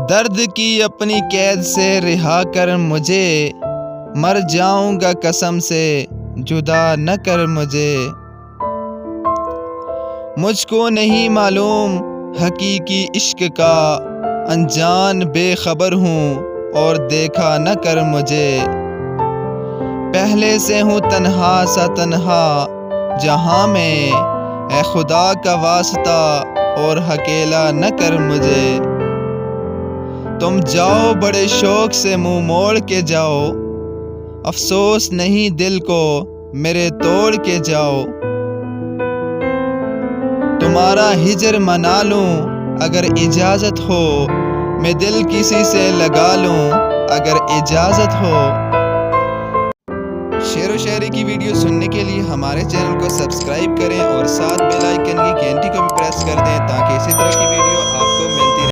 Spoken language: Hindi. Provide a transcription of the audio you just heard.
दर्द की अपनी कैद से रिहा कर मुझे, मर जाऊंगा कसम से जुदा न कर मुझे। मुझको नहीं मालूम हकीकी इश्क का, अनजान बेखबर हूँ और देखा न कर मुझे। पहले से हूँ तन्हा सा तन्हा जहाँ में, है खुदा का वास्ता और अकेला न कर मुझे। तुम जाओ बड़े शौक से मुंह मोड़ के जाओ, अफसोस नहीं दिल को मेरे तोड़ के जाओ। तुम्हारा हिजर मना लूं अगर इजाज़त हो, मैं दिल किसी से लगा लूं अगर इजाज़त हो। शेर व शायरी की वीडियो सुनने के लिए हमारे चैनल को सब्सक्राइब करें और साथ बेल आइकन की घंटी को भी प्रेस कर दें ताकि इसी तरह की वीडियो आपको मिल